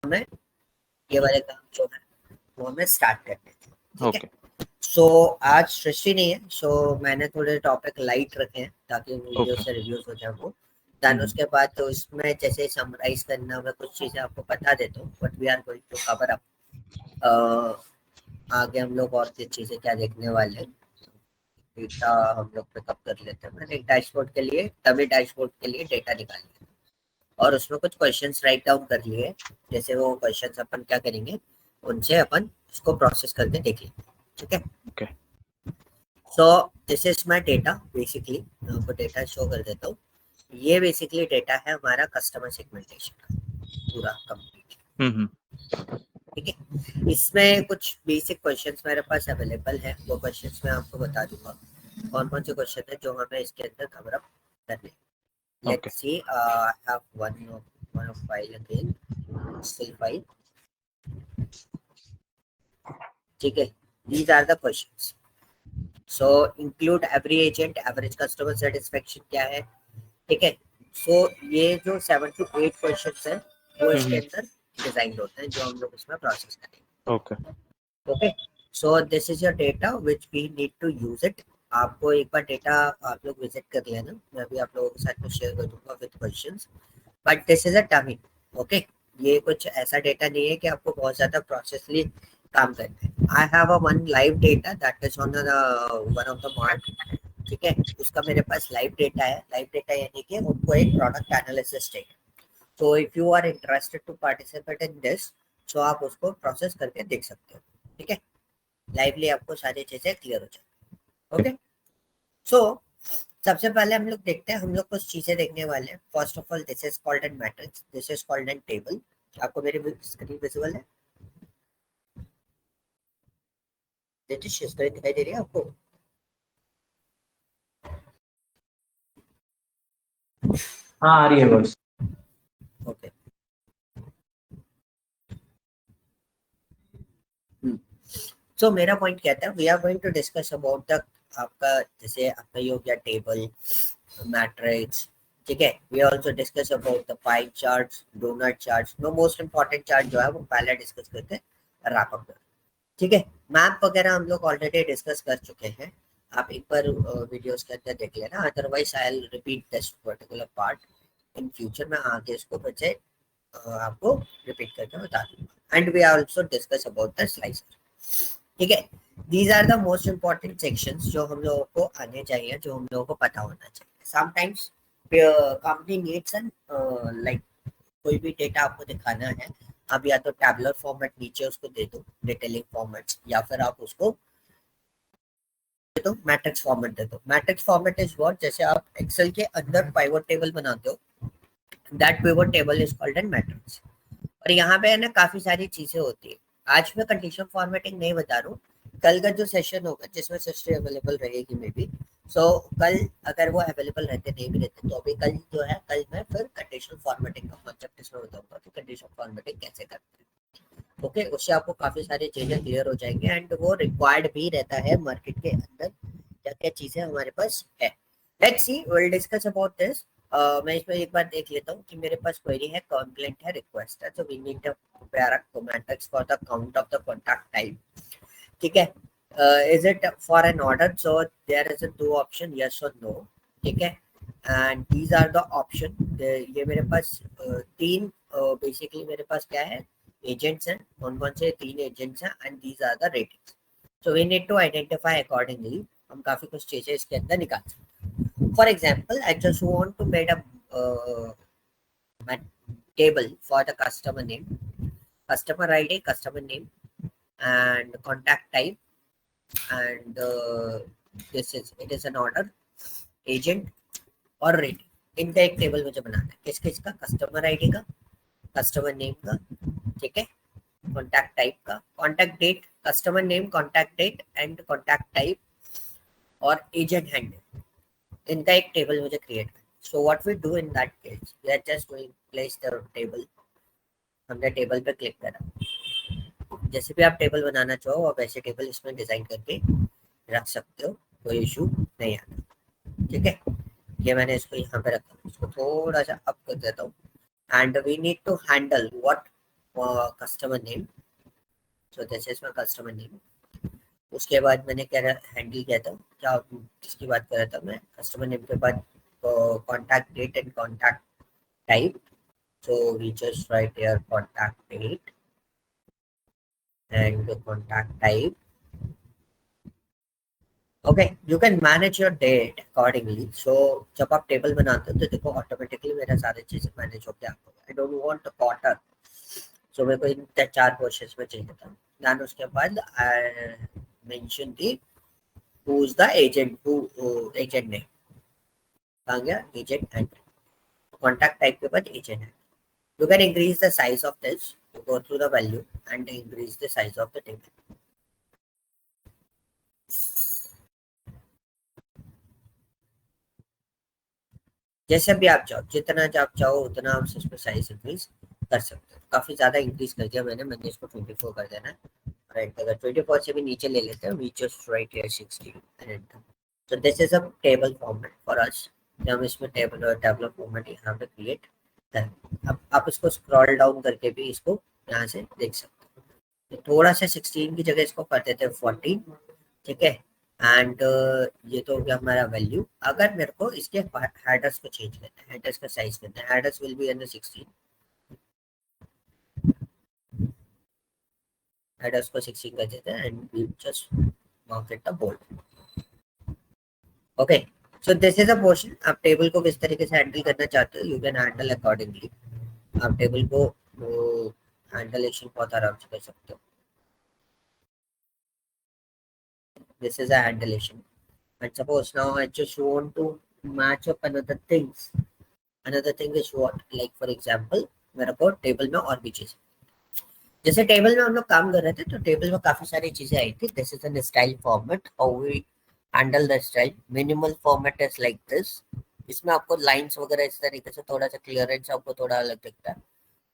हमें ये वाले काम जो है वो हमें स्टार्ट करने थे, ठीक है। ओके सो आज सृष्टि नहीं है, सो मैंने थोड़े टॉपिक लाइट रखे हैं ताकि वीडियो ओके से रिव्यूज हो जाए वो। देन उसके बाद तो इसमें जैसे समराइज करना, मैं कुछ चीजें आपको बता देता हूँ but we are going to cover up. आगे हम लोग और चीजें क्या देखने वाले हैं, डेटा हम लोग पिकअप कर लेते हैं। मैंने एक डैशबोर्ड के लिए, तभी डैशबोर्ड के लिए डेटा निकाल लिया और उसमें कुछ क्वेश्चंस राइट डाउन कर लिए। जैसे वो क्वेश्चंस अपन क्या करेंगे, उनसे अपन उसको प्रोसेस करके देख लेंगे, ठीक है। Okay so this is my data basically, मैं आपको डेटा शो कर देता हूँ। ये बेसिकली डेटा है हमारा कस्टमर सेगमेंटेशन का पूरा कंप्लीट, ठीक है। इसमें कुछ बेसिक क्वेश्चंस मेरे पास अवेलेबल है, वो क्वेश्चंस मैं आपको बता दूंगा कौन कौन से क्वेश्चन है जो हमें इसके अंदर कवर अप करने। Okay. Let's see, I have one of file again, still file, ठीक है। these are the questions, so include every agent, average customer satisfaction क्या है, ठीक है। सो ये जो 7 to 8 क्वेश्चन है वो इसके अंदर डिजाइन होते हैं जो हम लोग इसमें प्रोसेस करेंगे। Okay okay, so this is your data which we need to use it. आपको एक बार डेटा आप लोग विजिट कर लेना, मैं भी आप लोगों के साथ में शेयर कर दूंगा with questions, but this is a dummy. Okay, ये कुछ ऐसा डेटा नहीं है कि आपको बहुत ज्यादा प्रोसेसली काम करना है। I have a one live data that is on one of the mark, ठीक है। उसका मेरे पास लाइव डेटा है। लाइव डेटा यानी कि उनको एक प्रोडक्ट एनालिसिस चाहिए। So if you are interested to participate in this, so आप उसको प्रोसेस करके देख सकते हो, ठीक है। लाइवली आपको सारी चीजें क्लियर हो जाए। ओके, सो सबसे पहले हम लोग देखते हैं, हम लोग कुछ चीजें देखने वाले हैं। First of all this is called N matrix, this is called N table. आपको मेरी स्क्रीन विजिबल है? स्क्रीन दिखाई दे रही है आपको? हाँ आ रही है बस। ओके, सो मेरा पॉइंट कहता है we are going to discuss about the, आपका जैसे आपका ये हो गया टेबल, मैट्रिक्स, ठीक है। We also discuss about the pie charts, donut charts. No most important chart जो है वो पहले डिस्कस करके रैप अप कर, ठीक है। मैप वगैरह हम लोग ऑलरेडी डिस्कस कर चुके हैं, आप एक बार वीडियोस के अंदर देख लेना। Otherwise I will repeat this particular part in future. मैं आगे इसको फिर से आपको रिपीट करके बता दूंगा। And we also discuss about the slicer, ठीक है। These are the most important sections जो हम लोगों को आने चाहिए, जो हम लोगों को पता होना चाहिए। Sometimes company needs an like, कोई भी डेटा आपको दिखाना है, आप या तो टैबुलर फॉर्मेट नीचे उसको दे दो डिटेलिंग फॉर्मेट, या फिर आप उसको दे दो मैट्रिक्स फॉर्मेट दे दो। मैट्रिक्स फॉर्मेट इज व्हाट, जैसे आप एक्सेल के अंदर पाइवट टेबल बनाते हो, that pivot table is called N matrix. और यहाँ पे है ना काफी सारी चीजें होती है। आज मैं कंडीशन फॉर्मेटिंग नहीं बता रहा हूँ, कल का जो सेशन होगा जिसमें सिस्टम अवेलेबल रहेगी मे बी, सो कल अगर वो अवेलेबल रहते नहीं भी रहते तो अभी कल जो है, कल मैं फिर कंडीशन फॉर्मेटिंग का कॉन्सेप्ट इसमें बताऊंगा कि कंडीशन फॉर्मेटिंग कैसे करते हैं। ओके, उससे आपको काफी सारी चीजें क्लियर हो जाएंगे एंड वो रिक्वायर्ड भी रहता है मार्केट के अंदर, क्या क्या चीजें हमारे पास है। Let's see, will discuss about this. मैं इसमें एक बार देख लेता हूँ कि मेरे पास क्वेरी है, कंप्लेंट है, रिक्वेस्ट है। तो we need the matrix for the count of the contact type, ठीक है। Is it for an order, so there is a दो ऑप्शन, यस और नो, ठीक है। And these are the option. ये मेरे पास तीन बेसिकली मेरे पास क्या है, एजेंट्स हैं। कौन कौन से तीन एजेंट्स हैं and these are the ratings. So we need to identify accordingly, हम काफी कुछ चीजें इसके अंदर निकाल सकते हैं। For example, I just want to made a table for the customer name, customer ID, customer name, and contact type, and this is it is an order, agent और रेटिंग। इनका एक टेबल मुझे बनाना है, किस किस का, कस्टमर आईडी का, कस्टमर नेम का, ठीक है, कॉन्टैक्ट टाइप का, contact date, customer name, contact date and contact type और एजेंट हैंडल। इनका एक टेबल मुझे क्रिएट करना। So what we do in that case, we are just going place the table. हमने टेबल पे क्लिक करा, जैसे भी आप टेबल बनाना चाहो आप ऐसे टेबल इसमें डिजाइन करके रख सकते हो, कोई इशू नहीं आता, ठीक है। ये मैंने इसको यहाँ पे रखा, इसको थोड़ा सा अप कर देता हूँ। And we need to handle what customer name, so this is my customer name. उसके बाद मैंने क्या हैंडल किया था, क्या जिसकी बात कर रहा था मैं, कस्टमर नेम के बाद contact date and contact type. So we just write here contact date and the contact type. Okay, you can manage your date accordingly. So जब आप टेबल बनाते हो तो देखो ऑटोमेटिकली मेरा सारी चीजें मैनेज हो गया। I don't want a quarter, so मेरे को इन 4 पोर्शंस में चाहिए था। देन उसके बाद I mention the who is the agent, who agent name आ गया, एजेंट एंड कॉन्टैक्ट टाइप के बाद एजेंट है। You can increase the size of this. You go through the value and increase the size of the table. जैसे भी आप चाहो, जितना आप चाहो उतना आप इसमें साइज इंक्रीज कर सकते हो। काफी ज्यादा इंक्रीज कर दिया मैंने इसको 24 कर देना है। राइट, अगर 24 से भी नीचे ले लेते हैं, we just write here 60 and enter. So this is a table format for us. हम इसमें टेबल फॉर्मेट यहाँ पे क्रिएट करें। अब आप इसको स्क्रॉल डाउन करके भी इसको यहाँ से देख सकते हो। तो थोड़ा सा 16 की जगह इसको कर देते हैं 14, ठीक है। एंड ये तो हो गया हमारा वैल्यू। अगर मेरे को इसके हेडर्स को चेंज करना है, हेडर्स का साइज करना है, headers will be under 16, headers को 16 कर देते हैं and we just mark it the bold. Okay, so this is a portion. आप टेबल को किस तरीके से हैंडल करना चाहते हो, यू कैन हैंडल अकॉर्डिंगली। आप टेबल को हैंडलेशन बहुत आराम से कर सकते हो। This is a handlation. And suppose now I just want to match up another things. Another thing is what? Like for example, मेरे को टेबल में और भी चीजें, जैसे टेबल में हम लोग काम कर रहे थे तो टेबल में काफी सारी चीजें आई थी। This is an style format, how we handle the style. Minimal format is like this. इसमें आपको लाइंस वगैरह इस तरीके से थोड़ा सा क्लियरेंस आपको थोड़ा अलग दिखता है।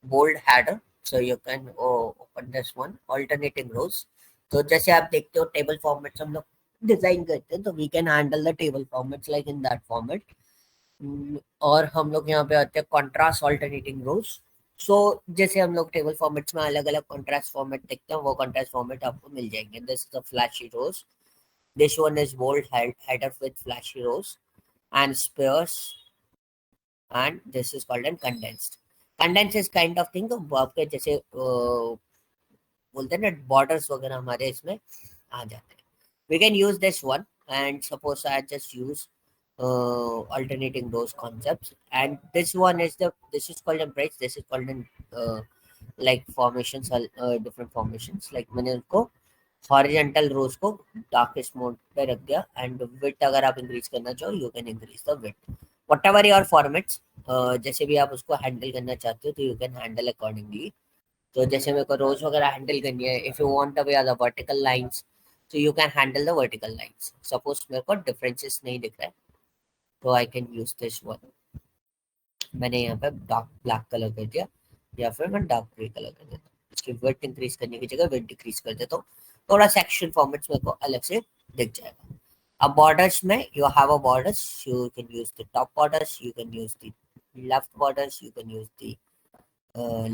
Bold header, so you can open this one, alternating rows. तो जैसे आप देखते हो टेबल फॉर्मेट्स हम लोग डिजाइन करते हैं, तो we can handle the table formats like in that format. और हम लोग यहाँ पे आते हैं कॉन्ट्रास्ट अल्टरनेटिंग रोज। सो जैसे हम लोग टेबल फॉर्मेट्स में अलग अलग कॉन्ट्रास्ट फॉर्मेट देखते हैं, वो कॉन्ट्रास्ट फॉर्मेट आपको मिल जाएंगे। This is a flashy rows, this one is bold header with flashy rows and spares, and this is called an condensed. Condense is kind of thing, आपके जैसे बोलते हैं ना बॉर्डर्स वगैरह हमारे इसमें आ जाते हैं। We can use this one and suppose I just use alternating those concepts, and this one is this is called a bridge, this is called an like formations, different formations। like मैंने उसको horizontal रोज को darkest mode पे रख दिया, and width अगर आप increase करना चाहो you can increase the width, whatever your formats. जैसे भी आप उसको हैंडल करना चाहते हो तो यू कैन हैंडल अकॉर्डिंगली। तो जैसे मेरे को रोज वगैरह हैंडल करनी है, if you want away the vertical lines, so you can handle the vertical lines। Suppose मेरे को डिफरेंसेस नहीं दिख रहा है तो I can use this one. मैंने यहाँ पे डार्क ब्लैक कलर कर दिया, या फिर मैं डार्क ग्रे कलर कर देता हूँ। इसकी विड्थ इंक्रीज करने की जगह विड्थ डिक्रीज कर देता हूँ, थोड़ा सेक्शन फॉर्मेट्स मेरे को अलग से दिख जाएगा। अब बॉर्डर्स में you have a borders, you can use the top borders, you can use the left borders, you can use the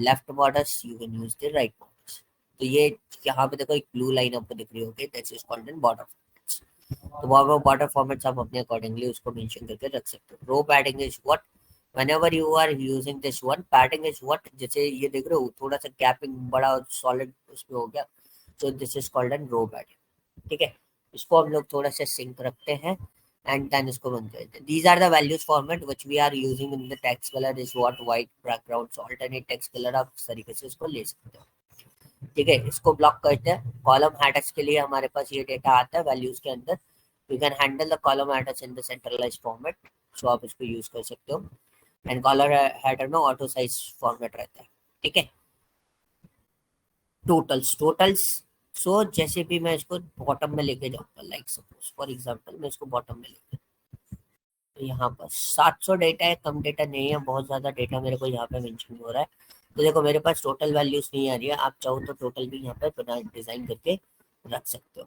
left borders, you can use the right borders. तो ये यहाँ पे देखो एक ब्लू लाइन आपको दिख रही होगी, that is called N border. तो वो बॉर्डर फॉर्मेट्स आप अपने अकॉर्डिंगली उसको मेंशन करके रख सकते हो। Row padding is what, whenever you are using this one, padding is what, जैसे ये देख रहे हो थोड़ा सा गैपिंग बड़ा सॉलिड उसमें हो गया, so this is called an row padding। ठीक है, इसको हम लोग थोड़ा सा सिंक रखते हैं एंड देन इसको बंद कर देते हैं। these are the values format which we are using in the text color is what, white background, so alternate text color आप इस तरीके से इसको ले सकते हो। ठीक है, इसको ब्लॉक करते हैं। कॉलम हेडर्स के लिए हमारे पास ये डेटा आता है वैल्यूज के अंदर, you can handle the column headers in the centralised format, so आप इसको यूज कर सकते हो। एंड कॉलम हेडर में ऑटो साइज फॉर्मेट रहता है। ठीक है, टोटल्स सो जैसे भी मैं इसको बॉटम में लेके जाऊंगा, लाइक सपोज फॉर एग्जांपल मैं इसको बॉटम में लेके, तो यहाँ पर 700 डेटा है, कम डेटा नहीं है, बहुत ज्यादा डेटा मेरे को यहाँ पे मेंशन हो रहा है। तो देखो मेरे पास टोटल वैल्यूज नहीं आ रही है, आप चाहो तो टोटल भी यहाँ पे बना डिजाइन करके रख सकते हो।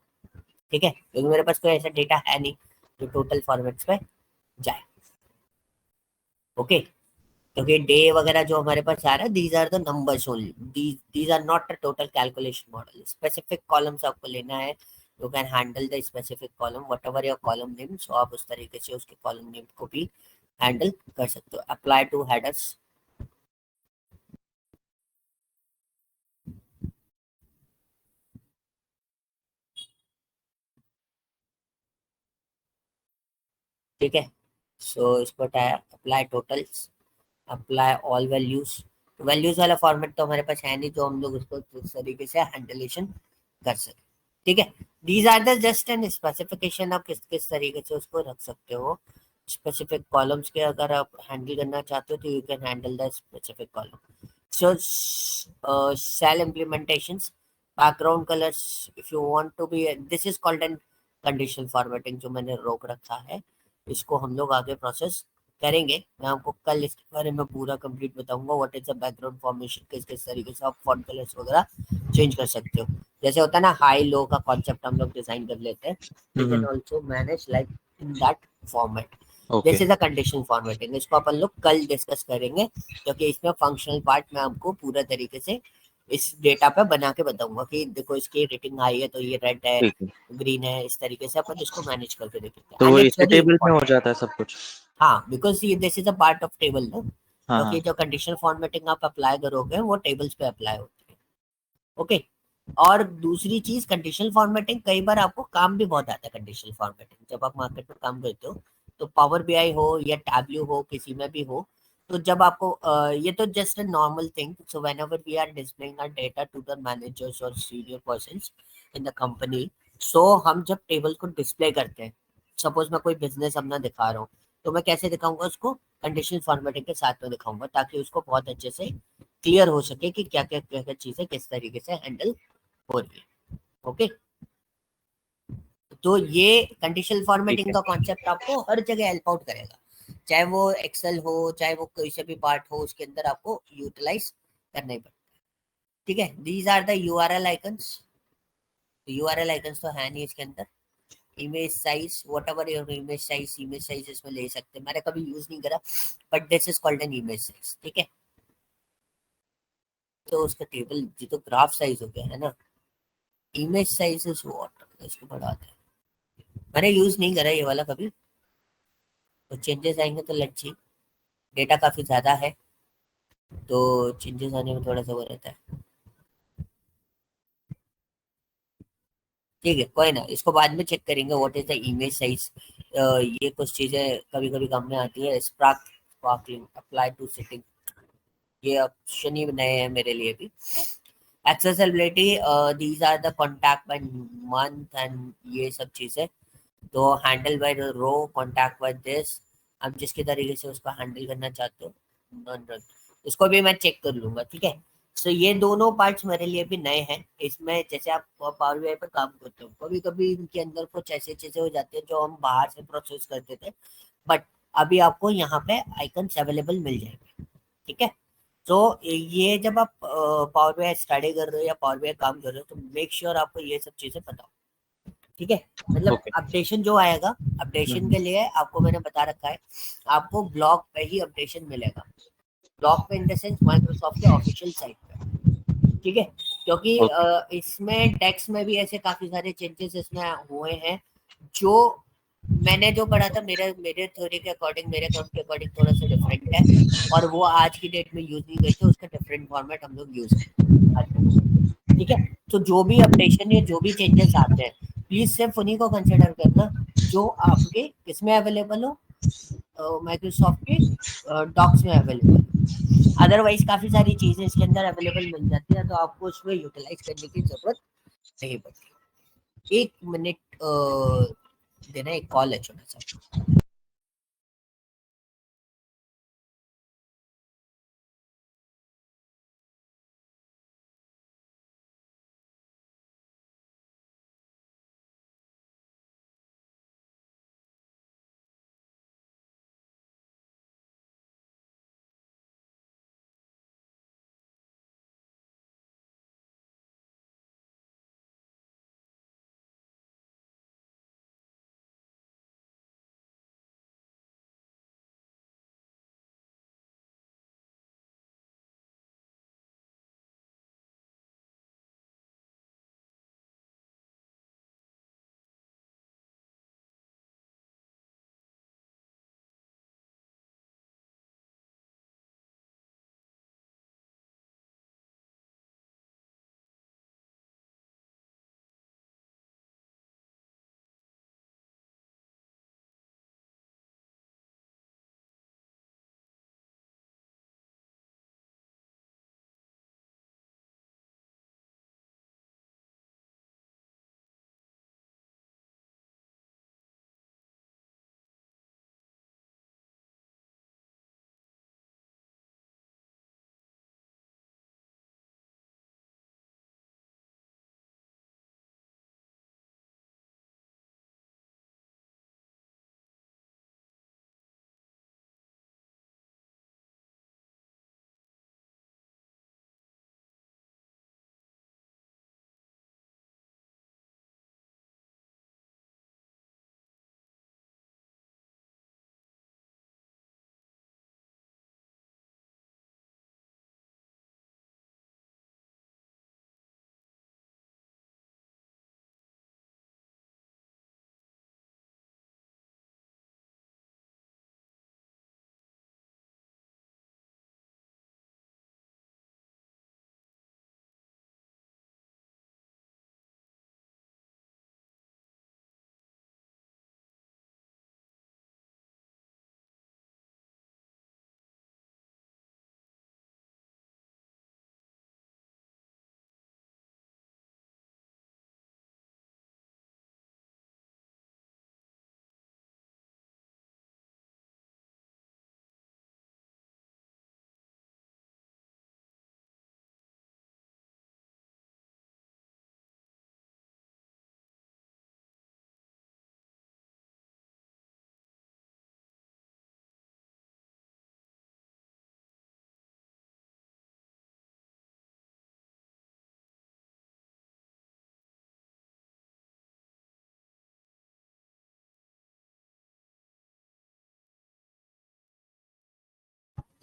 ठीक है, क्योंकि मेरे पास कोई ऐसा डेटा है नहीं जो टोटल फॉर्मेट्स पे जाए। ओके, क्योंकि डे वगैरह जो हमारे पास आ रहा है, these are the numbers only, these are not a total calculation model. Specific columns आपको लेना है, you can handle the specific column whatever your column name, so आप उस तरीके से उसके कॉलम नेम को भी हैंडल कर सकते हो। अप्लाई टू हेडर्स, ठीक है। सो इसको apply totals, apply all values. Values वाला फॉर्मेट तो हमारे पास है नहीं, तो हम लोग उसको इस तरीके से हैंडलेशन कर सकते, ठीक है। These are the just an specification, आप किस किस तरीके से उसको रख सकते हो। स्पेसिफिक कॉलम्स के अगर आप हैंडल करना चाहते हो तो you can handle the specific column. So cell implementations, background colours, if you want to be, this is called an conditional formatting, जो मैंने रोक रखा है, इसको हम लोग आगे प्रोसेस करेंगे। मैं आपको कल इसके बारे में पूरा कंप्लीट बताऊंगा, what is the background formation, किस किस तरीके से आप फॉन्ट कलर्स वगैरह चेंज कर सकते हो। जैसे होता है ना हाई लो का कॉन्सेप्ट हम लोग डिजाइन कर लेते हैं, we can also manage like in that format. This is a conditional formatting, इसको अपन लोग कल डिस्कस करेंगे, क्योंकि इसमें फंक्शनल पार्ट मैं आपको पूरा तरीके से इस डेटा पे बना के बताऊंगा कि देखो इसकी रेटिंग हाई है तो ये रेड है, ठीक है। ग्रीन है, इस तरीके से अपन इसको मैनेज करके देखेंगे, तो एंड वो इट्स इसी वेरी टेबल में हो इंपॉर्टेंट। जाता है सब कुछ। हाँ, बिकॉज ये this is a part of table ना, हाँ क्योंकि हाँ। जो कंडीशनल फॉर्मेटिंग आप अप्लाई करोगे वो टेबल्स पे अप्लाई होती है, ओके। और दूसरी चीज, कंडीशनल फॉर्मेटिंग कई बार आपको काम भी बहुत आता है। कंडीशनल फॉर्मेटिंग जब आप मार्केट में काम करते हो, तो पावर बीआई हो या टैब्ल्यू हो, किसी में भी हो, तो जब आपको ये तो just a normal thing, so whenever we are displaying our data to the managers और senior persons in the company, so हम जब टेबल को डिस्प्ले करते हैं, सपोज मैं कोई बिजनेस अपना दिखा रहा हूँ, तो मैं कैसे दिखाऊंगा उसको, कंडीशनल फॉर्मेटिंग के साथ में दिखाऊंगा, ताकि उसको बहुत अच्छे से क्लियर हो सके कि क्या क्या चीजें किस तरीके से हैंडल हो रही है, ओके। तो ये कंडीशनल ठीक फॉर्मेटिंग है। का कॉन्सेप्ट आपको हर जगह हेल्प आउट करेगा, चाहे वो एक्सेल हो, चाहे वो कोई से भी पार्ट हो, उसके अंदर आपको यूटिलाइज करना ही पड़ता है, ठीक है। These are the URL icons, URL icons तो है नहीं इसके अंदर। Image size, whatever your image size इसमें ले सकते हैं, मैंने कभी यूज नहीं करा, but this is called an image size, ठीक है। तो उसका टेबल ये तो ग्राफ साइज हो गया है ना, इमेज साइज इज व्हाट, इसको बढ़ाते हैं, मैंने यूज नहीं करा ये वाला कभी, तो चेंजेस आएंगे तो लेट्स सी। डेटा काफी ज्यादा है, तो चेंजेस आने में थोड़ा सा वो रहता है, ठीक है, कोई ना, इसको बाद में चेक करेंगे what is the image size. ये कुछ चीजें कभी कभी काम में आती है, स्पार्कलिंग अप्लाई टू सेटिंग, ये ऑप्शन ही नए हैं मेरे लिए भी। Accessibility, these are the contact by month and ये सब चीजें, तो handle by row, contact by this, आप जिसके तरीके से उसको हैंडल करना चाहते हो, none run। इसको भी मैं चेक कर लूंगा, ठीक है। सो ये दोनों पार्ट्स मेरे लिए भी नए हैं इसमें। जैसे आप पावर बीआई पर काम करते हो, कभी कभी इनके अंदर कुछ ऐसी चीजें हो जाती है जो हम बाहर से प्रोसेस करते थे, बट अभी आपको यहाँ पे आइकन्स अवेलेबल मिल जाएंगे, ठीक है। तो ये जब आप पावर बीआई स्टडी कर रहे हो या पावर बीआई काम कर रहे हो, तो मेक श्योर आपको ये सब चीजें पता हो, ठीक है। मतलब ओके। अपडेशन जो आएगा, अपडेशन के लिए आपको मैंने बता रखा है, आपको ब्लॉग पे ही अपडेशन मिलेगा। ब्लॉग पे इन द सेंस माइक्रोसॉफ्ट के ऑफिशियल साइट पे, ठीक है। क्योंकि ओके। इसमें टेक्स्ट में भी ऐसे काफी सारे चेंजेस इसमें हुए हैं, जो मैंने जो पढ़ा था, मेरे मेरे थ्योरी के अकॉर्डिंग, मेरे काम के अकॉर्डिंग थोड़ा सा डिफरेंट है, और वो आज की डेट में यूज नहीं करते, उसका डिफरेंट फॉर्मेट हम लोग यूज करते हैं, ठीक है। तो जो भी अपडेशन या जो भी चेंजेस आते हैं, प्लीज सिर्फ उन्हीं को कंसिडर करना जो आपके किसमें अवेलेबल हो, माइक्रोसॉफ्ट के डॉक्स में अवेलेबल हो। अदरवाइज काफी सारी चीजें इसके अंदर अवेलेबल मिल जाती है, तो आपको उसमें यूटिलाइज करने की जरूरत नहीं पड़ती। 1 मिनट देना, एक कॉल है छोटा सा।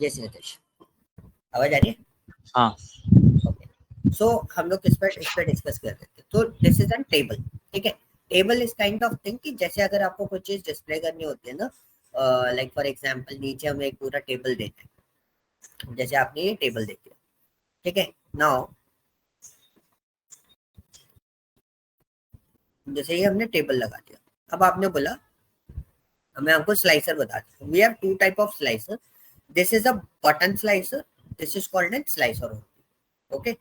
यस नितेश, आवाज आ रही है? हाँ ओके, सो हम लोग इस पर डिस्कस कर रहे थे। तो दिस इज एन टेबल, ठीक है। Table is kind of thing कि जैसे अगर आपको कोई चीज डिस्प्ले करनी होती है ना, लाइक फॉर एग्जांपल नीचे हमें एक पूरा टेबल देते हैं, जैसे आपने ये टेबल देख लिया, ठीक है। नाउ जैसे ये हमने टेबल लगा दिया, अब आपने बोला मैं आपको स्लाइसर बताती हूँ। We have two type of slicer, this is a button slicer, this is called an slicer. Okay,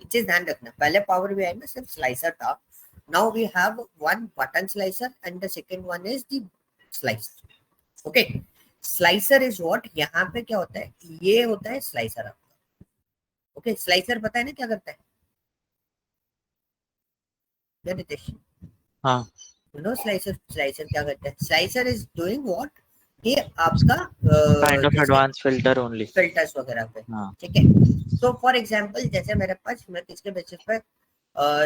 चीज ध्यान रखना, पहले पावर बीआई में सिर्फ स्लाइसर था, now we have one button slicer and the second one is the slicer. Okay, slicer is what, यहाँ पे क्या होता है, ये होता है स्लाइसर आपका। ओके, स्लाइसर पता है ना क्या करता है, क्या नितेश? हाँ यू नो स्लाइसर, स्लाइसर क्या करता है, स्लाइसर इज डूइंग व्हाट, ये आपका काइंड ऑफ जैसे एडवांस फिल्टर ओनली। फिल्टर्स वगैरह पे, हाँ ठीक है। सो फॉर एग्जांपल जैसे मेरे पास, मैं किसके बेसिस पे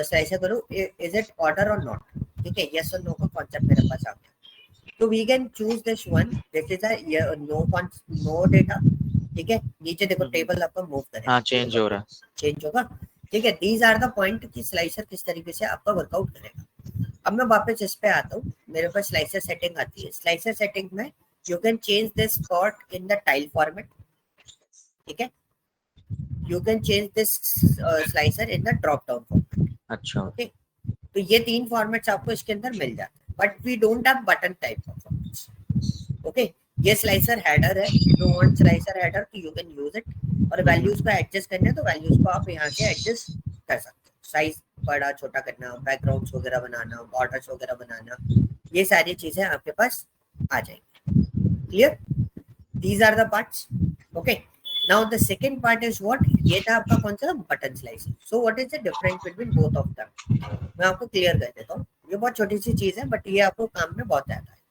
स्लाइसर करूँ, इज इट ऑर्डर और नॉट, ठीक है, यस और नो का कॉन्सेप्ट मेरे पास आ गया। तो we can choose this one, this is a no data, ठीक है। नीचे देखो टेबल आपका मूव करेगा, हाँ चेंज हो रहा है। चेंज होगा, ठीक है। दीज आर द पॉइंट कि स्लाइसर किस तरीके से आपका वर्कआउट करेगा। अब मैं वापस इस पे आता हूँ, मेरे पास स्लाइसर सेटिंग आती है। स्लाइसर सेटिंग में you can change this spot in the tile format, ठीक है। You can change this slicer in the drop down format. अच्छा ओके, तो ये तीन फॉर्मेट्स आपको इसके अंदर मिल जाते हैं, but we don't have button type of formats. Okay, ये स्लाइसर हेडर है, if you want slicer header तो यू कैन यूज इट, और वैल्यूज को एडजस्ट करना है तो वैल्यूज को आप यहाँ से एडजस्ट कर सकते हो, साइज बड़ा छोटा करना, बैकग्राउंड्स वगैरह बनाना, बॉर्डर्स वगैरह बनाना, ये सारी चीजें आपके पास आ जाएंगी। Clear, these are the parts. Okay, now the second part is what, ये था आपका कौन सा, button slicer. So what is the difference between both of them, मैं आपको क्लियर कर देता हूँ। ये बहुत छोटी सी चीज है बट ये आपको काम में बहुत आता है।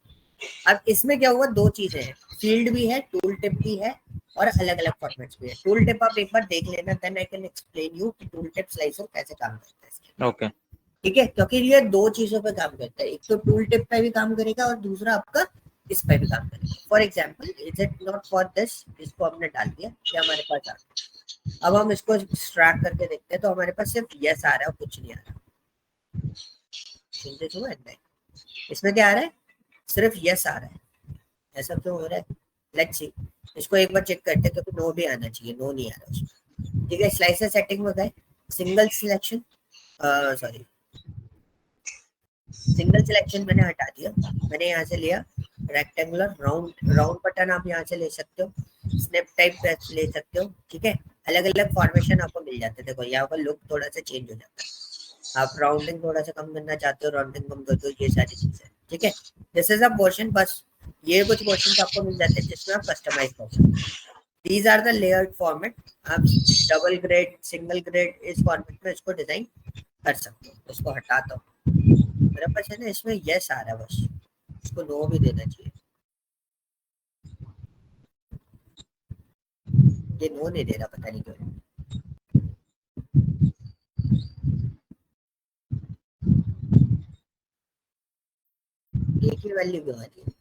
अब इसमें क्या हुआ, दो चीजें हैं, फील्ड भी है, टूल टिप भी है, और अलग अलग फॉर्मेट्स भी है। टूल टिप आप एक बार देख लेना, then I can explain you कि टूल टिप स्लाइसर कैसे काम करता है। ओके ठीक है, क्योंकि ये दो चीजों पे काम करता है, एक तो टूल टिप पे भी काम करेगा और दूसरा आपका इस पे भी काम करेगा। For example, is it not for this, इसको हमने डाल दिया, क्या हमारे पास आ गया। अब हम इसको एक्सट्रैक्ट करके देखते हैं तो हमारे पास सिर्फ यस आ रहा है, कुछ नहीं आ रहा। सुनते सुनो, इसमें क्या आ रहा है, सिर्फ यस आ रहा है, ऐसा क्यों हो रहा है, लेट्स सी। इसको एक बार चेक करते हैं, क्योंकि नो भी आना चाहिए, नो नहीं आ रहा उसमें। ठीक है, स्लाइसर सेटिंग में गए, single selection, sorry single selection मैंने हटा दिया, मैंने यहाँ से लिया रेक्टेंगुलर, राउंड बटन आप यहाँ से ले सकते हो, स्नैप टाइप ले सकते हो, ठीक है। अलग अलग फॉर्मेशन आपको मिल जाते हैं, देखो यहाँ पर लुक थोड़ा सा चेंज हो जाता है। आप राउंडिंग थोड़ा सा कम करना चाहते हो, राउंडिंग कम कर दो, ये सारी चीजें, ठीक है। दिस इज अ पोर्शन, बस ये कुछ पोर्शन आपको मिल जाते हैं जिसमें आप कस्टमाइज कर सकते हो। These are the layered format, आप डबल ग्रेड, सिंगल ग्रेड, इस फॉर्मेट में इसको डिजाइन कर सकते हो। इसको हटाता हूँ, मेरे पास है ना, इसमें यस आ रहा है, बस इसको नो भी देना चाहिए, ये नो नहीं दे रहा, पता नहीं क्यों। एक ही वैल्यू क्यों आ रही है,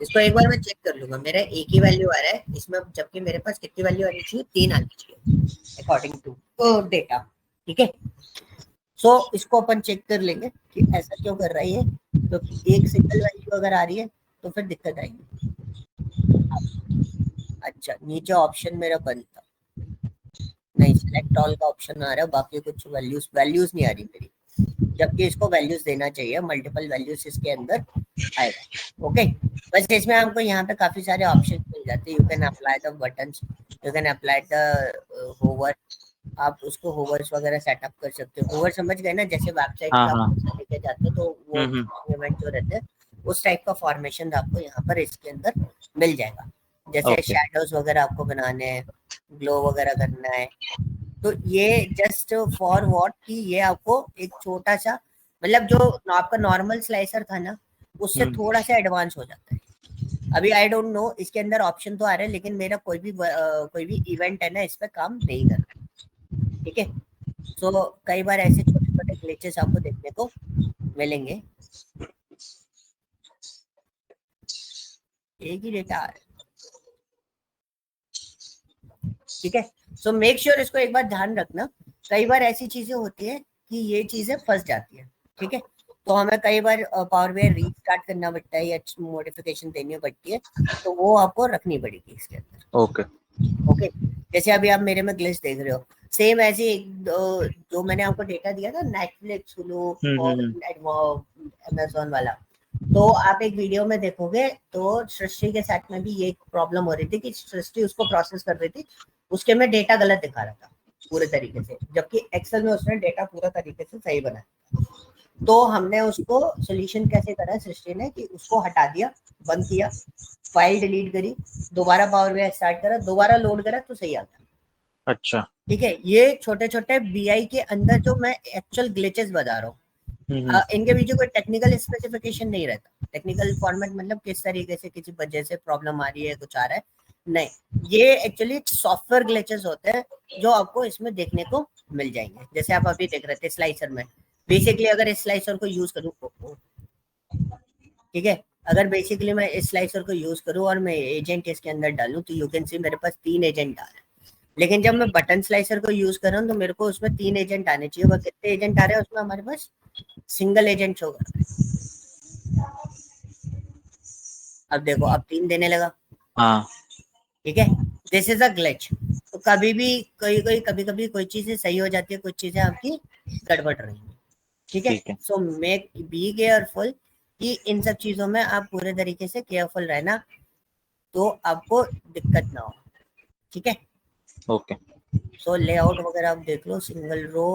इसको एक बार मैं चेक कर लूंगा। मेरा एक ही वैल्यू आ रहा है इसमें, जबकि मेरे पास कितनी वैल्यू आनी चाहिए, 3 आनी चाहिए अकॉर्डिंग टू डेटा, ठीक है। सो इसको अपन चेक कर लेंगे कि ऐसा क्यों कर रहा है ये, क्योंकि तो एक सिंगल वैल्यू अगर आ रही है तो फिर दिक्कत आएगी। अच्छा, नीचे ऑप्शन मेरा बंद था, नहीं, सिलेक्ट ऑल का ऑप्शन आ रहा है, बाकी कुछ वैल्यूज नहीं आ रही मेरी, जबकि इसको वैल्यूज देना चाहिए, मल्टीपल वैल्यूज इसके अंदर आएगा। ओके, बस इसमें हमको यहाँ पे काफी सारे ऑप्शन मिल जाते हैं। You can apply the buttons, you can apply the hover, आप उसको होवर्स वगैरह सेटअप कर सकते हो। होवर समझ गए ना, जैसे वेबसाइट हाँ पे हाँ आप लेके जाते हो तो वो हम्म इवेंट जो रहते हैं, उस टाइप का फॉर्मेशन आपको यहाँ पर इसके अंदर मिल जाएगा। जैसे ओके शैडोज वगैरह आपको बनाने हैं, ग्लो वगैरह करना है, तो ये जस्ट फॉर व्हाट कि ये आपको एक छोटा सा, मतलब जो आपका नॉर्मल स्लाइसर था ना, उससे हम्म थोड़ा सा एडवांस हो जाता है, अभी आई डोंट नो इसके अंदर ऑप्शन तो आ रहा है, लेकिन मेरा कोई भी इवेंट है ना इस पे काम नहीं कर रहा, ठीक है। तो कई बार ऐसे छोटे छोटे ग्लिचेस आपको देखने को मिलेंगे। एक ही डेटा आ रहा है, ठीक है। सो मेक श्योर इसको एक बार ध्यान रखना, कई बार ऐसी चीजें होती है कि ये चीजें फंस जाती है, ठीक है। तो हमें कई बार पावर BI रीस्टार्ट करना पड़ता है या मॉडिफिकेशन देनी पड़ती है, तो वो आपको रखनी पड़ेगी इसके अंदर। ओके ओके, जैसे अभी आप मेरे में ग्लिच देख रहे हो, सेम ऐसे जो मैंने आपको डेटा दिया था नेटफ्लिक्स, हुलू और अमेजोन वाला, तो आप एक वीडियो में देखोगे तो सृष्टि के साथ में भी ये प्रॉब्लम हो रही थी कि सृष्टि उसको प्रोसेस कर रही थी, उसके में डेटा गलत दिखा रहा था पूरे तरीके से, जबकि एक्सेल में उसने डेटा पूरा तरीके से सही बनाया। तो हमने उसको सोल्यूशन कैसे करा सृष्टि ने कि उसको हटा दिया, बंद किया, फाइल डिलीट करी, दोबारा पावर BI स्टार्ट करा, दोबारा लोड करा तो सही आ गया। अच्छा ठीक है, ये छोटे छोटे BI के अंदर जो मैं एक्चुअल ग्लिचेस बता रहा हूँ, इनके पीछे कोई टेक्निकल स्पेसिफिकेशन नहीं रहता। टेक्निकल फॉर्मेट मतलब किस तरीके से किसी वजह से प्रॉब्लम आ रही है, कुछ आ रहा है, नहीं, ये एक्चुअली सॉफ्टवेयर ग्लिचेस होते हैं जो आपको इसमें देखने को मिल जाएंगे। जैसे आप अभी देख रहे थे स्लाइसर में, बेसिकली अगर इस स्लाइसर को यूज करूँ, ठीक है, अगर बेसिकली मैं इस स्लाइसर को यूज करूँ और मैं एजेंट इसके अंदर डालूं, तो यू कैन सी मेरे पास 3 एजेंट आ रहे हैं। लेकिन जब मैं बटन स्लाइसर को यूज कर रहा हूँ तो मेरे को उसमें 3 एजेंट आने चाहिए। वह कितने एजेंट आ रहे हैं उसमें, हमारे पास सिंगल एजेंट शो कर रहा है। अब देखो, अब 3 देने लगा, हाँ ठीक है। This is a glitch. तो कभी भी कभी कभी कोई चीजें सही हो जाती है, कुछ चीजें आपकी गड़बड़ रही है, ठीक है। ठीक है सो मेक बी केयरफुल कि इन सब चीजों में आप पूरे तरीके से केयरफुल रहना, तो आपको दिक्कत ना हो, ठीक है। ओके सो लेआउट वगैरह आप देख लो, single row,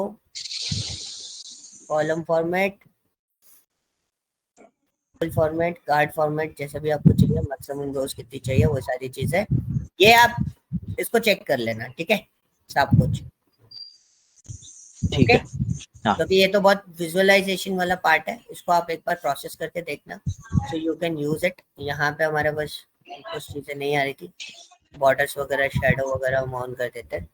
column format, format, card format, जैसे भी आपको चाहिए, मैक्सिमम रोज कितनी चाहिए, वो सारी चीजें ये आप इसको चेक कर लेना, ठीक है, सब कुछ ठीक ओके। है हाँ क्योंकि ये तो बहुत विजुअलाइजेशन वाला पार्ट है, इसको आप एक बार प्रोसेस करके देखना, सो यू कैन यूज इट। यहाँ पे हमारे पास कुछ चीजें नहीं आ रही थी, बॉर्डर्स वगैरह, शेडो वगैरह हम ऑन कर देते हैं,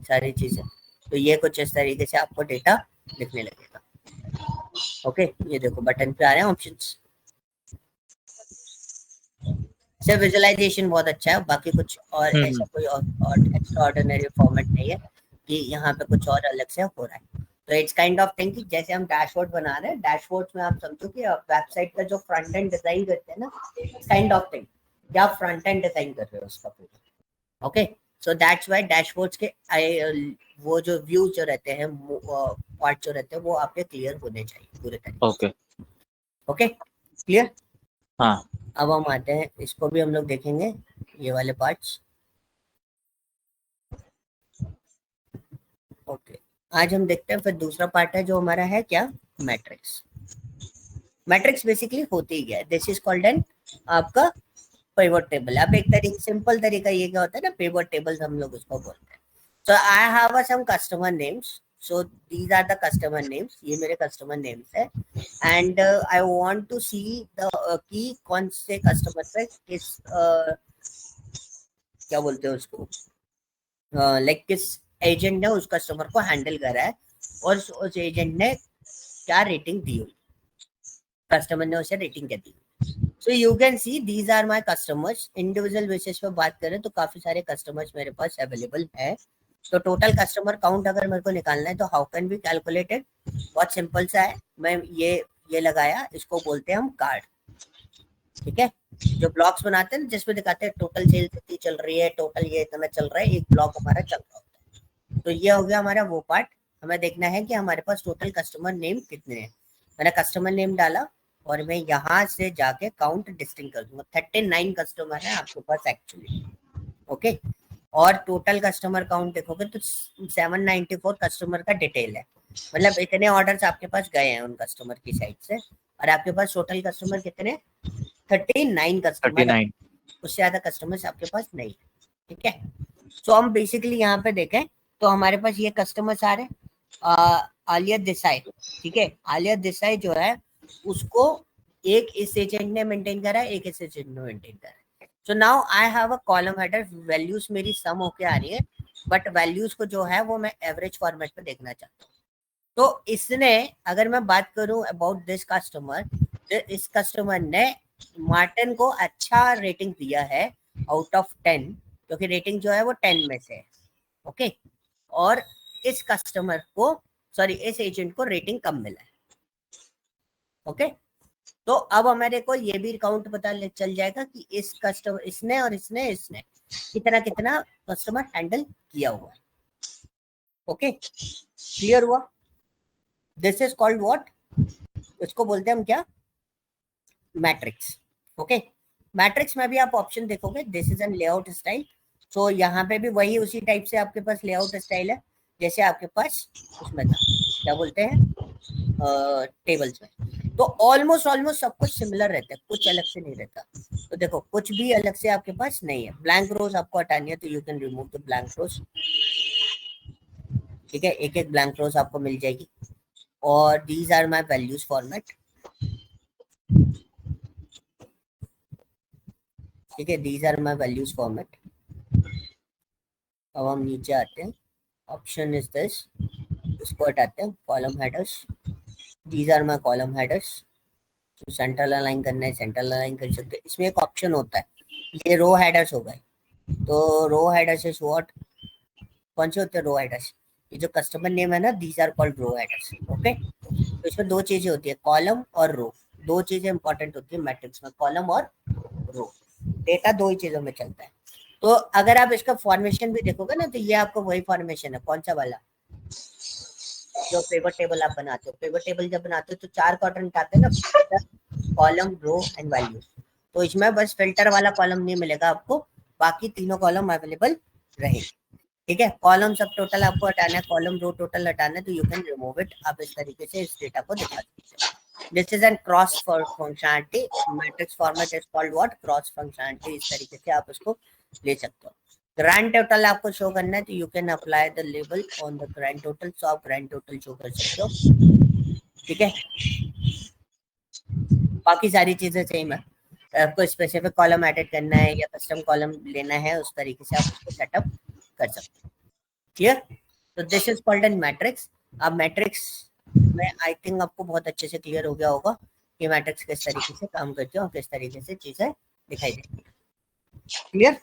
सारी चीजें, तो ये कुछ इस तरीके से आपको डेटा दिखने लगेगा। ओके, ये देखो बटन पे आ रहे हैं ऑप्शंस, सिर्फ विजुअलाइजेशन बहुत अच्छा है, बाकी कुछ और ऐसा कोई और एक्स्ट्रा ऑर्डिनरी फॉर्मेट नहीं है कि यहाँ पे कुछ और अलग से हो रहा है। तो इट्स काइंड ऑफ थिंग कि जैसे हम डैशबोर्ड बना रहे हैं, डैशबोर्ड में आप समझो कि वेबसाइट का जो फ्रंट एंड डिजाइन करते हैं ना, काइंड ऑफ थिंग, या आप फ्रंट एंड डिजाइन कर रहे हो उसका पूरा। Okay, so that's why dashboards के वो जो व्यूज जो रहते हैं, पार्ट जो रहते हैं, वो आपके क्लियर होने चाहिए पूरे तरीके ओके से। Okay, clear. हाँ अब हम आते हैं, इसको भी हम लोग देखेंगे, ये वाले पार्ट्स। ओके, आज हम देखते हैं फिर दूसरा पार्ट है जो हमारा है क्या, मैट्रिक्स। मैट्रिक्स बेसिकली होती ही है, दिस इज कॉल्ड एन आपका पिवट टेबल। अब एक तरीके सिंपल तरीका ये क्या होता है ना, पिवट टेबल हम लोग उसको बोलते हैं। So I have some customer names, so these are the customer names, ये मेरे कस्टमर नेम्स है, and I want to see the कि कौन से कस्टमर पे किस क्या बोलते हैं उसको, लाइक किस एजेंट ने उस कस्टमर को हैंडल करा है, और उस एजेंट ने क्या रेटिंग दी हुई, कस्टमर ने उसे रेटिंग क्या दी। So you can see these are my customers. Individual basis पे बात करें तो काफी सारे कस्टमर्स मेरे पास अवेलेबल है। तो टोटल कस्टमर काउंट अगर मेरे को निकालना है तो हाउ कैन बी कैलकुलेटेड, बहुत सिंपल सा है। मैं ये लगाया, इसको बोलते हैं हम कार्ड, ठीक है। जो ब्लॉक्स बनाते हैं जिसमें दिखाते हैं टोटल सेल्स इतनी चल रही है, टोटल ये इतना चल रहा है, एक ब्लॉक हमारा चल रहा होता है। तो ये हो गया हमारा वो पार्ट। हमें देखना है कि हमारे पास टोटल कस्टमर नेम कितने हैं। मैंने कस्टमर नेम डाला और मैं यहाँ से जाके काउंट डिस्टिंग कर दूंगा। 39 कस्टमर है आपके पास एक्चुअली, ओके। और टोटल कस्टमर काउंट देखोगे तो 794 कस्टमर का डिटेल है, मतलब इतने ऑर्डर्स आपके पास गए हैं उन कस्टमर की साइड से, और आपके पास टोटल कस्टमर कितने, 39 कस्टमर है, 39 उससे ज्यादा कस्टमर्स आपके पास नहीं है, ठीक है। सो हम बेसिकली यहाँ पे देखें तो हमारे पास ये कस्टमर्स आ रहे हैं, आलिया देसाई, ठीक है। आलिया देसाई जो है उसको एक इस एजेंट ने मेंटेन करा है, एक इस एजेंट ने मेंटेन करा है, so now I have a column header, values मेरी सम होके आ रही है, बट वैल्यूज को जो है वो मैं एवरेज फॉर्मेट में देखना चाहता हूँ। तो इसने, अगर मैं बात करूं अबाउट दिस कस्टमर, इस कस्टमर ने मार्टिन को अच्छा रेटिंग दिया है आउट ऑफ 10, क्योंकि रेटिंग जो है वो 10 में से है। ओके, और इस कस्टमर को, सॉरी, इस एजेंट को रेटिंग कम मिला है। ओके, तो अब हमारे को ये भी काउंट पता चल जाएगा कि इस कस्टमर, इसने और इसने कितना कितना कस्टमर हैंडल किया हुआ है। ओके, क्लियर हुआ? दिस इज कॉल्ड व्हाट, इसको बोलते हैं हम क्या, मैट्रिक्स। ओके, मैट्रिक्स में भी आप ऑप्शन देखोगे, this is an layout style. So यहाँ पे भी वही उसी टाइप से आपके पास लेआउट स्टाइल है जैसे आपके पास उसमें था, क्या बोलते हैं, टेबल्स में। तो ऑलमोस्ट ऑलमोस्ट सब कुछ सिमिलर रहता है, कुछ अलग से नहीं रहता। तो देखो, कुछ भी अलग से आपके पास नहीं है। ब्लैंक रोज आपको हटानी है तो you can remove the blank rows. ठीक है, एक एक ब्लैंक रोज आपको मिल जाएगी। और these are my values format. ठीक है, these are my values format. अब हम नीचे आते हैं, ऑप्शन इज दिस, इसको हटाते हैं, column headers. These are my column headers. तो सेंट्रल अलाइन करना है, सेंट्रल अलाइन कर सकते हैं। इसमें एक ऑप्शन होता है, ये रो हेडर्स हो गए। तो रो हेडर्स इज व्हाट, कौन से होते हैं रो हेडर्स, ये जो कस्टमर नेम है ना, these are called row headers. Okay, तो इसमें दो चीजें होती है, कॉलम और रो। दो चीजें इंपॉर्टेंट होती है मैट्रिक्स में, कॉलम और रो। डेटा दो ही चीजों में चलता है। तो अगर आप इसका फॉर्मेशन भी देखोगे ना, तो ये आपको वही फॉर्मेशन है, कौन सा वाला, जो पेपर टेबल आप बनाते हो। पेपर टेबल जब बनाते हो तो 4 क्वाड्रेंट आते हैं ना, कॉलम, रो एंड वैल्यूज। तो इसमें बस फिल्टर वाला कॉलम नहीं मिलेगा आपको, बाकी तीनों कॉलम अवेलेबल रहेंगे। ठीक है, कॉलम सब टोटल आपको हटाना है, कॉलम रो टोटल हटाना है, तो यू कैन रिमूव इट। आप इस तरीके से इस डेटा को दिखा सकते हैं। This is N cross functionality, matrix format is called what, cross functionality. इस तरीके से आप उसको ले सकते हो। ग्रैंड टोटल आपको शो करना है तो you can apply the label on the grand total, so आप ग्रैंड टोटल शो कर सकते हो। ठीक है, बाकी सारी चीजें सेम है। आपको स्पेसिफिक कॉलम एडिट करना है या कस्टम कॉलम लेना है, उस तरीके से आप उसको सेटअप कर सकते हो। क्लियर? तो this is called N matrix. अब मैट्रिक्स में आई थिंक आपको बहुत अच्छे से क्लियर हो गया होगा कि मैट्रिक्स किस तरीके से काम करती है और किस तरीके से चीजें दिखाई देती है। क्लियर?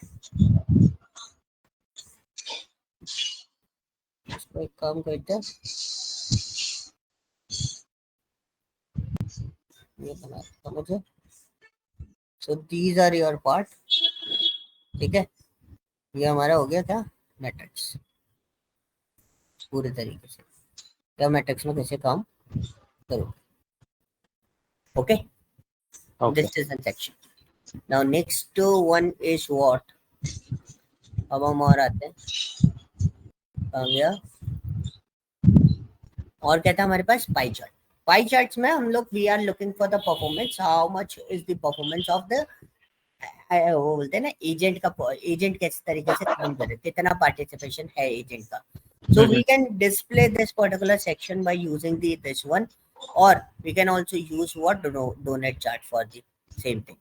इसको एक काम करते हैं, ये बनाता मुझे। So these are your part. ठीक है, ये हमारा हो गया क्या, मैट्रिक्स पूरे तरीके से। क्या मैट्रिक्स में कैसे काम करो। Okay, Okay. this is a section. Now next one is what, अब हम और आते हैं, आ गया और क्या था हमारे पास, पाई चार्ट। पाई चार्ट्स में हम लोग we are looking for the performance, how much is the performance of the, वो बोलते हैं ना एजेंट का, एजेंट किस तरीके से काम कर रहे, कितना पार्टिसिपेशन है एजेंट का। So we can display this particular section by using this one, or we can also use what, donut chart for the same thing.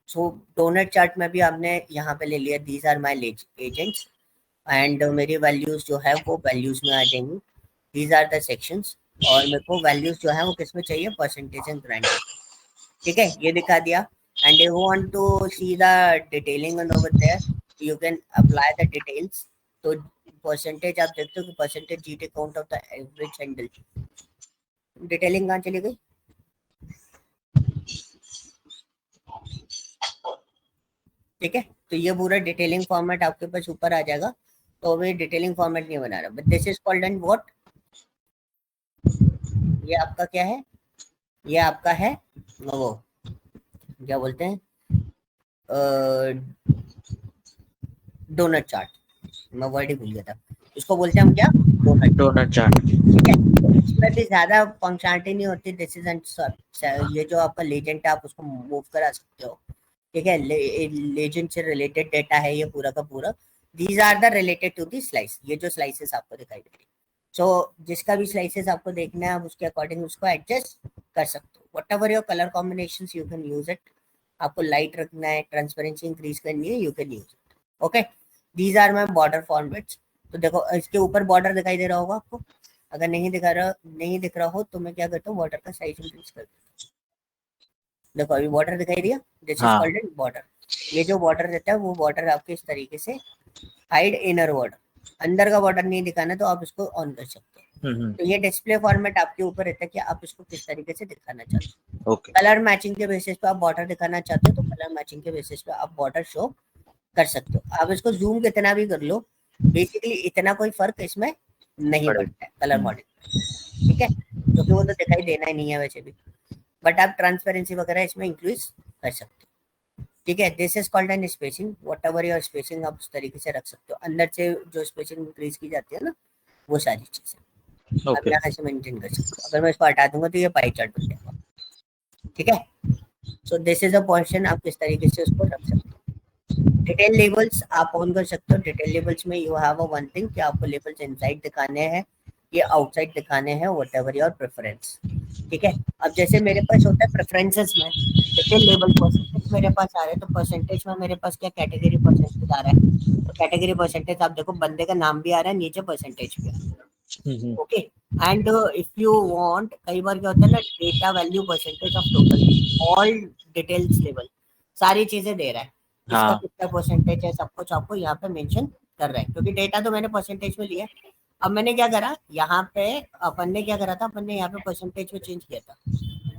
So donut chart में भी आपने यहाँ पे ले लिया, these are my agents and मेरी values जो है वो values में आ जाएंगी। These are the sections, और मेरे को values जो है वो किस में चाहिए, परसेंटेज एंड ग्रांड। ठीक है, ये दिखा दिया। And you want to see the detailing and over there, you can apply the details. तो परसेंटेज आप देखते हो कि percentage GT count of the average handle, detailing कहाँ चली गई, ठीक है। तो ये पूरा डिटेलिंग फॉर्मेट आपके पास ऊपर आ जाएगा। तो अभी डिटेलिंग फॉर्मेट नहीं बना रहा, but this is called and what, ये आपका क्या है, ये आपका है वो क्या बोलते हैं, डोनट चार्ट। मैं वर्ड ही भूल गया था, इसको बोलते हैं हम क्या, डोनट चार्ट। ठीक है। तो इसमें भी ज्यादा फंक्शनलिटी नहीं होती, दिस इज एंड ये जो आपका लेजेंड है आप उसको मूव करा सकते हो। ठीक है, लेजेंड से रिलेटेड डेटा है ये पूरा का पूरा। These are the related to the slice, ये जो स्लाइसेस आपको दिखाई दे रही है। सो जिसका भी स्लाइसेस आपको देखना है आप उसके अकॉर्डिंग उसको एडजस्ट कर सकते हो। Whatever your colour combination you can use it, आपको लाइट रखना है, ट्रांसपेरेंसी इंक्रीज करनी है, you can use it. Okay, these are my border formats. तो देखो इसके ऊपर बॉर्डर दिखाई दे रहा होगा आपको, अगर नहीं दिख रहा हो तो मैं क्या करता हूँ, बॉर्डर का साइज इंक्रीज कर देता हूँ। देखो अभी बॉर्डर दिखाई दिया, दिस इज हाँ कॉल्ड एन बॉर्डर। ये जो बॉर्डर रहता है वो बॉर्डर आपके इस तरीके से हाइड इनर बॉर्डर, अंदर का बॉर्डर नहीं दिखाना तो आप इसको ऑन कर सकते हो। तो ये डिस्प्ले फॉर्मेट आपके ऊपर रहता है कि आप इसको किस तरीके से दिखाना चाहते हो। ओके कलर मैचिंग के बेसिस पे आप बॉर्डर दिखाना चाहते हो तो कलर मैचिंग के बेसिस पे आप बॉर्डर शो कर सकते हो। आप इसको जूम कितना भी कर लो, बेसिकली इतना कोई फर्क इसमें नहीं पड़ता है कलर मॉडल, ठीक है, क्योंकि वो तो दिखाई देना ही नहीं है वैसे भी, बट आप ट्रांसपेरेंसी वगैरह इसमें इंक्रीज कर सकते हो। ठीक है, this is called N spacing, what ever your spacing आप उस तरीके से रख सकते हो, अंदर से जो स्पेसिंग इंक्रीज की जाती है ना वो सारी चीजें आप यहाँ से मेंटेन कर सकते हो। अगर मैं इसको हटा दूंगा तो ये पाई चार्ट बन जाएगा, ठीक है। सो दिस इज अ पोर्शन, आप किस तरीके से उसको रख सकते हो। डिटेल लेबल्स आप ऑन कर सकते हो। डिटेल लेबल्स में you have a one thing कि आपको लेबल्स इनसाइड दिखाने हैं ये आउटसाइड दिखाने हैं, वट एवर योर प्रेफरेंस, ठीक है। अब जैसे मेरे पास होता है प्रेफरेंसेस में डिटेल लेबल परसेंटेज मेरे पास आ रहे हैं, तो परसेंटेज में मेरे पास क्या कैटेगरी परसेंटेज आ रहा है, तो कैटेगरी परसेंटेज आप देखो बंदे का नाम भी आ रहा है, नीचे परसेंटेज भी आ रहा है, okay. And if you want, कई बार क्या होता है ना, data value percentage of total all details level सारी चीजें दे रहा है, इसका कितना परसेंटेज है सब कुछ आपको यहाँ पे मेंशन कर रहा है, क्योंकि डेटा तो मैंने परसेंटेज में लिया। अब मैंने क्या करा यहाँ पे, अपन ने क्या करा था, अपन ने यहाँ पे परसेंटेज में चेंज किया था,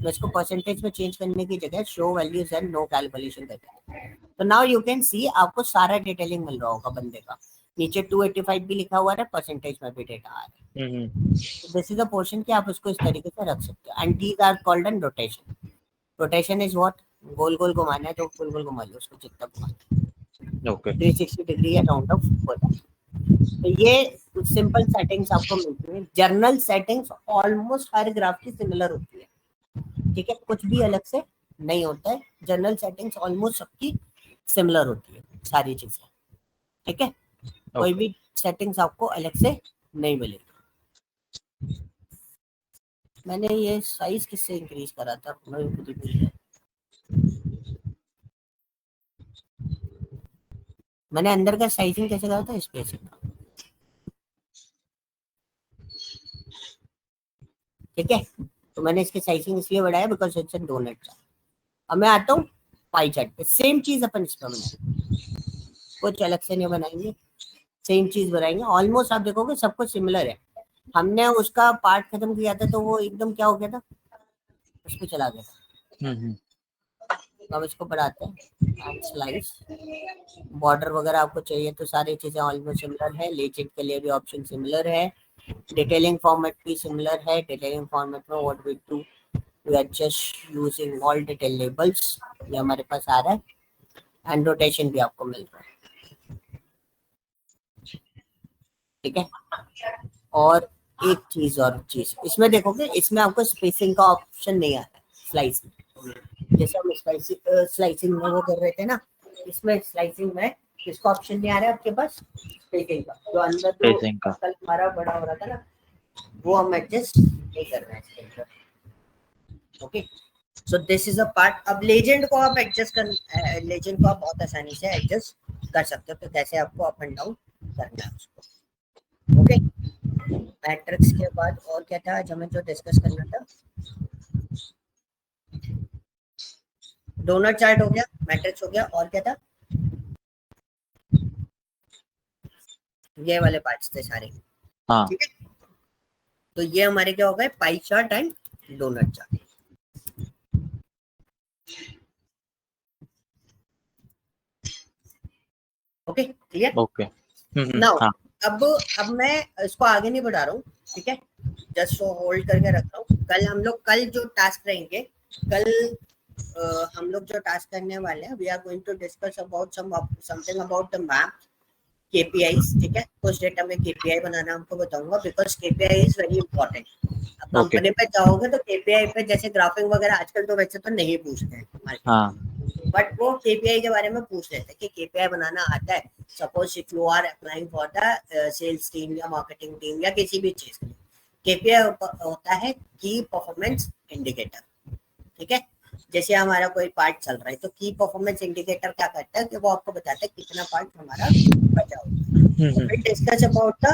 तो इसको परसेंटेज में चेंज करने की जगह show values and no calculation करके, तो नाउ यू कैन सी आपको सारा डिटेलिंग मिल रहा होगा बंदे का, नीचे 285 भी लिखा हुआ है, परसेंटेज में भी डेटा आ रहा है। दिस इज अ पोर्शन कि आप उसको इस तरीके से रख सकते हो। And these are called an rotation. Rotation is what, गोल गोल घुमाना है तो गोल गोल घुमा लो उसको जितना घुमाना, ओके 360 डिग्री या राउंड ऑफ हो जाए। तो ये सिंपल सेटिंग्स आपको मिलती है। जर्नल सेटिंग्स ऑलमोस्ट हर ग्राफ की सिमिलर होती है, ठीक है, कुछ भी अलग से नहीं होता है। जनरल सेटिंग्स ऑलमोस्ट सबकी सिमिलर होती है सारी चीजें, ठीक है, कोई भी सेटिंग्स आपको अलग से नहीं मिलेगी। मैंने ये साइज किससे इंक्रीज करा था, मैं खुद ही भूल गया। मैंने अंदर का साइजिंग कैसे करा था, स्पेसिंग, ठीक है। तो मैंने इसकी साइजिंग इसलिए बढ़ाया because it's a donut chart. अब मैं आता हूँ पाई चार्ट पे, सेम चीज अपन इसमें बनाएंगे, कुछ अलग से नहीं बनाएंगे, सेम चीज बनाएंगे। ऑलमोस्ट आप देखोगे सब कुछ सिमिलर है। हमने उसका पार्ट खत्म किया था तो वो एकदम क्या हो गया था, उस पर चला गया था। तो अब इसको बढ़ाते हैं, स्लाइस, बॉर्डर वगैरह आपको चाहिए तो सारी चीजें ऑलमोस्ट सिमिलर है। लेजेंड के लिए भी ऑप्शन सिमिलर है, डिटेलिंग फॉर्मेट भी सिमिलर है। डिटेलिंग फॉर्मेट में what we do, we are just using all detail labels, ये हमारे पास आ रहा है। एंड रोटेशन भी आपको मिल रहा है, ठीक है। और एक चीज और चीज इसमें देखोगे, इसमें आपको स्पेसिंग का ऑप्शन नहीं आता है स्लाइस में, जैसे हम स्लाइसिंग में वो कर रहे थे ना, इसमें स्लाइसिंग में इसका ऑप्शन नहीं आ रहा है आपके पास स्पेसिंग का, जो अंदर जो कल हमारा बड़ा हो रहा था ना वो हम एडजस्ट नहीं कर रहे हैं इसके अंदर, okay. So this is a part. अब लेजेंड को आप एडजस्ट कर, लेजेंड को आप बहुत आसानी से एडजस्ट कर सकते हो, तो कैसे आपको अप एंड डाउन करना है उसको, ओके। मैट्रिक्स के बाद और क्या था आज हमें जो डिस्कस करना था, डोनट चार्ट हो गया, मैट्रिक्स हो गया, और क्या था, ये वाले पार्ट्स थे सारे, ठीक है। तो ये हमारे क्या हो गए, pie chart and donut chart, okay clear. Okay now अब मैं इसको आगे नहीं बढ़ा रहा हूँ, ठीक है, जस्ट होल्ड करके रख रहा हूँ। कल जो टास्क रहेंगे, कल हम लोग जो टास्क करने वाले हैं, we are going to discuss about something about the map, KPIs, ठीक है। कुछ डेटा में केपीआई बनाना हमको बताऊंगा, because KPI is very important. अब कंपनी पे जाओगे तो केपीआई पे जैसे ग्राफिंग वगैरह आजकल तो वैसे तो नहीं पूछते हैं, बट वो केपीआई के बारे में पूछ रहे थे कि केपीआई बनाना आता है। Suppose if you are applying for the sales team या मार्केटिंग टीम या किसी भी चीज के लिए, केपीआई होता है की परफॉर्मेंस इंडिकेटर, ठीक है। जैसे हमारा कोई पार्ट चल रहा है तो की परफॉर्मेंस इंडिकेटर क्या करता है कि वो आपको बताता है कितना पार्ट हमारा बचा हुआ है। फिर डिस्कस अबाउट द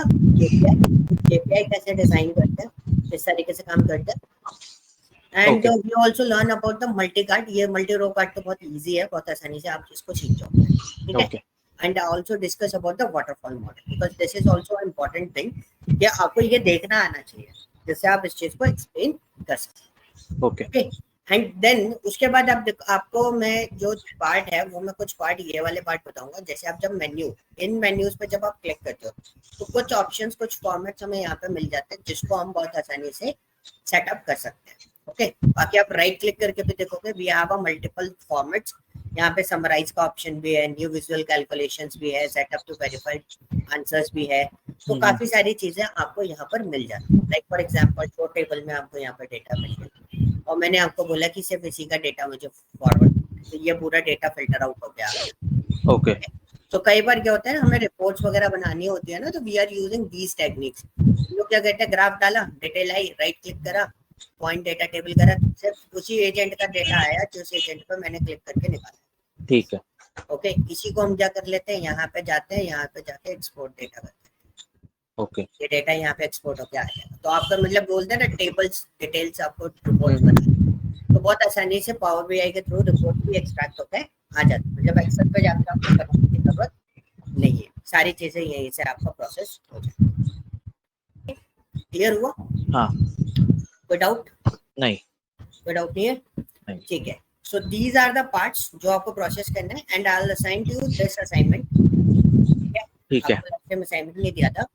केपीआई कैसे डिजाइन करते हैं, किस तरीके से काम करते हैं। And we also learn about the multi card. ये मल्टी रो कार्ड तो बहुत इजी है, बहुत आसानी से आप इसको सीख जाओगे, ठीक है। And also discuss about the waterfall model, because this is also important thing कि आपको ये देखना आना चाहिए जिससे आप इस चीज को एक्सप्लेन कर सकते। ओके। एंड देन उसके बाद आपको मैं जो पार्ट है वो मैं कुछ पार्ट ये वाले पार्ट बताऊंगा। जैसे आप जब इन मेन्यूज पे जब आप क्लिक करते हो तो कुछ ऑप्शंस, कुछ फॉर्मेट्स हमें यहाँ पे मिल जाते हैं जिसको हम बहुत आसानी से सेटअप कर सकते हैं। ओके, बाकी आप राइट क्लिक करके भी देखोगे we have a multiple formats. यहाँ पे समराइज का ऑप्शन भी है, न्यू विजुअल कैलकुलेशंस भी है, सेटअप टू वेरीफाइड आंसर्स भी है। तो काफी सारी चीजें आपको यहाँ पर मिल जाती है। Like for example show table में आपको यहाँ पे डेटा मिल गया और मैंने आपको बोला कि सिर्फ इसी का डेटा मुझे फॉरवर्ड, तो ये पूरा डेटा फिल्टर आउट हो गया। ओके। तो कई बार क्या होता है, हमें रिपोर्ट्स वगैरह बनानी होती है ना, तो we are using these techniques. लोग क्या कहते हैं, ग्राफ डाला, डिटेल आई, राइट क्लिक करा, पॉइंट डेटा टेबल करा, सिर्फ उसी एजेंट का डेटा आया जिस एजेंट पर मैंने क्लिक करके निकाला। ठीक है, ओके। इसी को हम क्या कर लेते हैं, यहाँ पे जाते हैं, यहाँ पे जाके एक्सपोर्ट डेटा करते हैं। ओके, ये डेटा यहाँ पे एक्सपोर्ट होके आ जाएगा। तो आपका मतलब बोलते हैं ना, टेबल्स डिटेल्स आपको रिपोर्ट्स बनानी, तो बहुत आसानी से पावर बीआई के थ्रू रिपोर्ट भी एक्सट्रैक्ट होकर आ जाती है। मतलब एक्सेल पे जाकर आपको करने की जरूरत नहीं है, सारी चीजें यहीं से आपका प्रोसेस हो जाए। क्लियर हुआ? हाँ। कोई डाउट? नहीं, कोई डाउट नहीं है? ठीक है। So these are the parts जो आपको प्रोसेस करना है and I will assign to you this assignment. ठीक है, आपको असाइनमेंट नहीं दिया था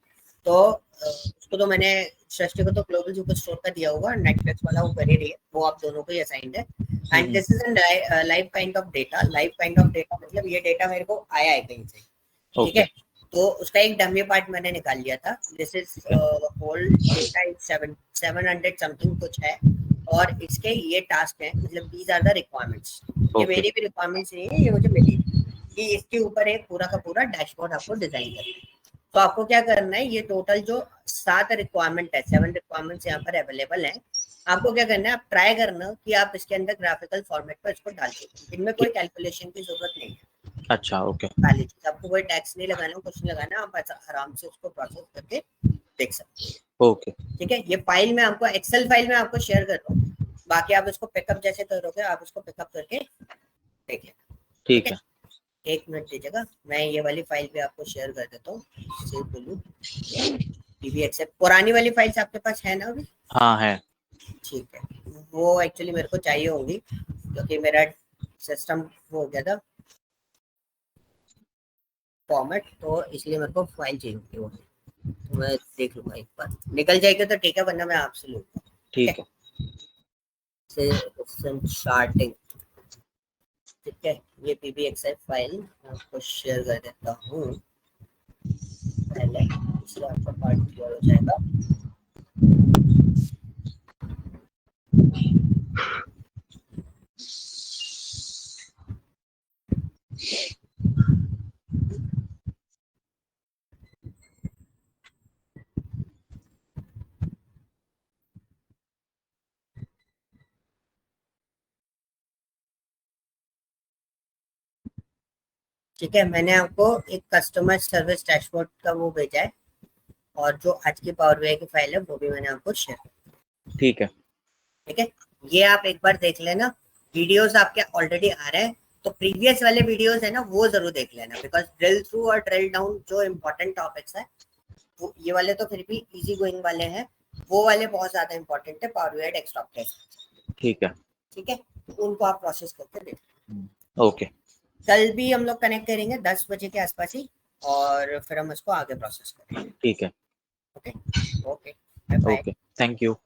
तो उसको तो मैंने सृष्टि को तो ग्लोबल सुपर स्टोर का दिया होगा, नेटफ्लिक्स वाला वो कर ही रही है, वो आप दोनों को ही असाइंड है। And this is a live kind of data. Live kind of data मतलब ये डेटा मेरे को आया है कहीं से, ठीक है। तो उसका एक डमी पार्ट मैंने निकाल लिया था। This is whole data is 700 something कुछ है, और इसके ये टास्क है, मतलब दीज आर द रिक्वायरमेंट्स। ये मेरी भी रिक्वायरमेंट्स नहीं है, ये मुझे मिली कि इसके ऊपर एक पूरा का पूरा डैशबोर्ड आपको डिजाइन करना है। तो आपको क्या करना है, ये टोटल जो 7 रिक्वायरमेंट है, 7 रिक्वायरमेंट्स यहाँ पर अवेलेबल है। आपको क्या करना है, आप ट्राई करना कि आप इसके अंदर ग्राफिकल फॉर्मेट पर इसको डाल सकते। इनमें कोई कैलकुलेशन की जरूरत नहीं है। अच्छा, ओके। पहली चीज, आपको कोई टैक्स नहीं लगाना, कुछ नहीं लगाना, आप आराम से उसको प्रोसेस करके देख सकते हैं। ओके, ठीक है। ये फाइल में आपको, एक्सेल फाइल में आपको शेयर कर रहा हूँ, बाकी आप इसको पिकअप जैसे करोगे आप इसको पिकअप करके देख लेना। ठीक है, एक मिनट दीजिएगा, मैं ये वाली फाइल भी आपको शेयर कर देता हूँ। सेव बोलूँ PBXF, पुरानी वाली फाइल्स आपके पास है ना अभी? हाँ है। ठीक है, वो एक्चुअली मेरे को चाहिए होगी क्योंकि मेरा सिस्टम हो गया था फॉर्मेट, तो इसलिए मेरे को फाइल चाहिए होगी वो। तो मैं देख लूंगा एक बार, निकल जाएगा तो ठीक है, वरना मैं आपसे लूंगा। ठीक है, स्टार्टिंग। ठीक है, ये PBXF फाइल आपको शेयर कर देता हूँ पहले, इसलिए आपका पार्ट क्लियर हो जाएगा। ठीक है, मैंने आपको एक कस्टमर सर्विस डैशबोर्ड का वो भेजा है, और जो आज की पावर बीआई की फाइल है वो भी मैंने आपको शेयर। ठीक है, ठीक है, ये आप एक बार देख लेना। वीडियोस आपके ऑलरेडी आ रहे हैं, तो प्रीवियस वाले वीडियोस है ना वो जरूर देख लेना, बिकॉज ड्रिल थ्रू और ड्रिल डाउन जो इम्पोर्टेंट टॉपिक्स है वो, ये वाले तो फिर भी इजी गोइंग वाले हैं, वो वाले बहुत ज्यादा इंपॉर्टेंट है पावर बीआई डेस्कटॉप टेस्ट। ठीक है, ठीक है, तो उनको आप प्रोसेस करके देख। ओके, कल भी हम लोग कनेक्ट करेंगे 10 बजे के आसपास ही, और फिर हम इसको आगे प्रोसेस करेंगे। ठीक है, okay okay, bye bye, thank you.